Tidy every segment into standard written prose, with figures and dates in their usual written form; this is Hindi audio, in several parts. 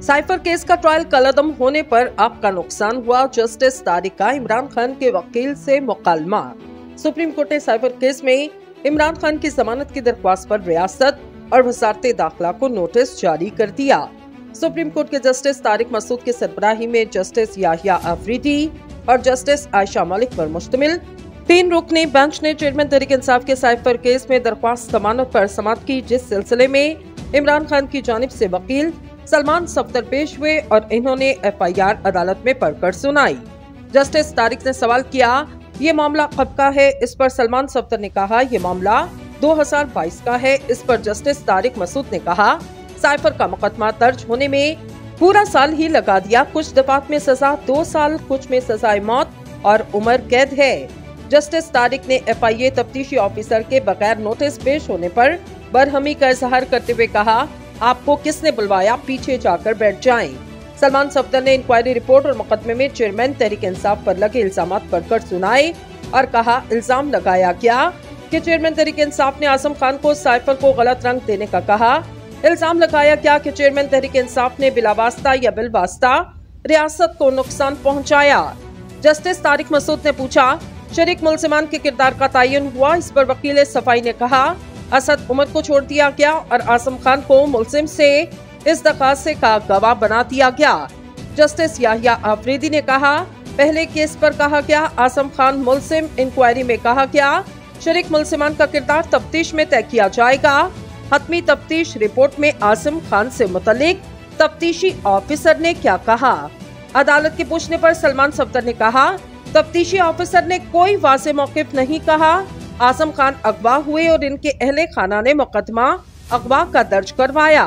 साइफर केस का ट्रायल कलअदम होने पर आपका नुकसान हुआ, जस्टिस तारिक का इमरान खान के वकील से मुकालमा। सुप्रीम कोर्ट ने साइफर केस में इमरान खान की जमानत की दरख्वास्त पर रियासत और वजारत दाखिला को नोटिस जारी कर दिया। सुप्रीम कोर्ट के जस्टिस तारिक मसूद की सरबराही में जस्टिस याहिया अफरीदी और जस्टिस आयशा मलिक पर मुश्तमिल 3 रुकनी बेंच ने चेयरमैन तहरीक इंसाफ के साइफर केस में दरख्वास्त जमानत पर समाअत की, जिस सिलसिले में इमरान खान की जानिब से वकील सलमान सफ्दर पेश हुए और इन्होंने FIR अदालत में पढ़कर सुनाई। जस्टिस तारिक ने सवाल किया, ये मामला कब का है? इस पर सलमान सफ्दर ने कहा, ये मामला 2022 का है। इस पर जस्टिस तारिक मसूद ने कहा, साइफर का मुकदमा दर्ज होने में पूरा साल ही लगा दिया। कुछ दफात में सजा 2 साल, कुछ में सजाए मौत और उम्र कैद है। जस्टिस तारिक ने FIA तफ्तीशी ऑफिसर के बगैर नोटिस पेश होने पर बरहमी का इजहार करते हुए कहा, आपको किसने बुलवाया, पीछे जाकर बैठ जाएं। सलमान सफ्दर ने इंक्वायरी रिपोर्ट और मुकदमे में चेयरमैन तहरीक इंसाफ पर लगे इल्जामात पढ़कर सुनाए और कहा, इल्जाम लगाया गया कि चेयरमैन तहरीक इंसाफ ने आजम खान को साइफर को गलत रंग देने का कहा। इल्जाम लगाया गया कि चेयरमैन तहरीक इंसाफ ने बिलावास्ता या बिलवास्ता रियासत को नुकसान पहुँचाया। जस्टिस तारिक मसूद ने पूछा, शरीक मुलजिमान के किरदार का तयन हुआ? इस पर वकील सफाई ने कहा, असद उमर को छोड़ दिया गया और आजम खान को मुलजिम से इस दरखास्त का गवाह बना दिया गया। जस्टिस याहिया अफरीदी ने कहा, पहले केस पर कहा गया आजम खान मुलजिम, इंक्वायरी में कहा गया शरीक मुलजिमान का किरदार तफ्तीश में तय किया जाएगा। हतमी तफ्तीश रिपोर्ट में आजम खान से मुतल्लिक तफ्तीशी ऑफिसर ने क्या कहा? अदालत के पूछने पर सलमान सफ्दर ने कहा, तफ्तीशी ऑफिसर ने कोई वाज़ेह मौक़िफ़ नहीं कहा। आजम खान अगवा हुए और इनके अहले खाना ने मुकदमा अगवा का दर्ज करवाया।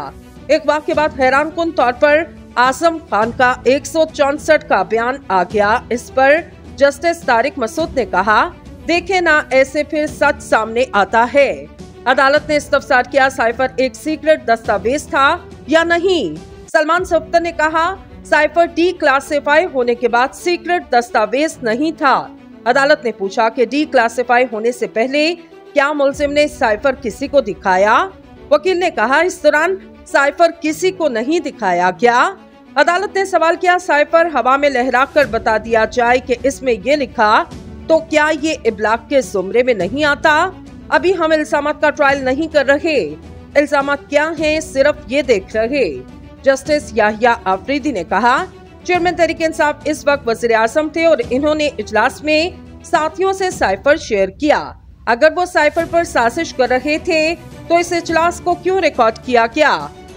अगवा के बाद हैरानकुन तौर पर आजम खान का 164 का बयान आ गया। इस पर जस्टिस तारिक मसूद ने कहा, देखे ना ऐसे फिर सच सामने आता है। अदालत ने इस्तफसार किया, साइफर एक सीक्रेट दस्तावेज था या नहीं? सलमान सफ्दर ने कहा, साइफर डिक्लासिफाई होने के बाद सीक्रेट दस्तावेज नहीं था। अदालत ने पूछा कि डिक्लासिफाई होने से पहले क्या मुलजिम ने साइफर किसी को दिखाया? वकील ने कहा, इस दौरान साइफर किसी को नहीं दिखाया गया। अदालत ने सवाल किया, साइफर हवा में लहरा कर बता दिया जाए कि इसमें ये लिखा, तो क्या ये इब्लाग के जुमरे में नहीं आता? अभी हम इल्जामात का ट्रायल नहीं कर रहे, इल्जामात क्या हैं सिर्फ ये देख रहे। जस्टिस याहिया अफरीदी ने कहा, चेयरमैन तहरीक इंसाफ इस वक्त वज़ीर आज़म थे और इन्होंने इजलास में साथियों से साइफर शेयर किया। अगर वो साइफर पर साजिश कर रहे थे तो इस इजलास को क्यों रिकॉर्ड किया गया?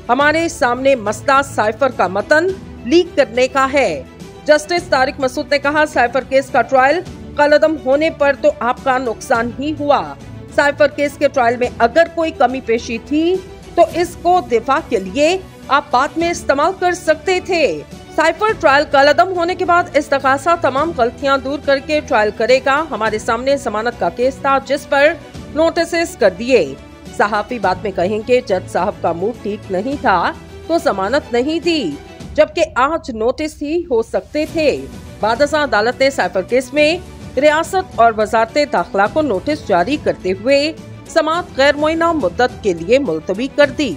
हमारे सामने मसला साइफर का मतन लीक करने का है। जस्टिस तारिक मसूद ने कहा, साइफर केस का ट्रायल कलअदम होने पर तो आपका नुकसान ही हुआ। साइफर केस के ट्रायल में अगर कोई कमी पेशी थी तो इसको दिफा के लिए आप बाद में इस्तेमाल कर सकते थे। साइफर ट्रायल कलअदम होने के बाद इस तकाजा तमाम गलतियां दूर करके ट्रायल करेगा। हमारे सामने जमानत का केस था जिस पर नोटिस कर दिए। सहाफी बाद में कहेंगे जज साहब का मूड ठीक नहीं था तो जमानत नहीं दी, जबकि आज नोटिस ही हो सकते थे। बादशाह अदालत ने साइफर केस में रियासत और वजारत दाखिला को नोटिस जारी करते हुए समाअत गैर मुअय्यना मुद्दत के लिए मुलतवी कर दी।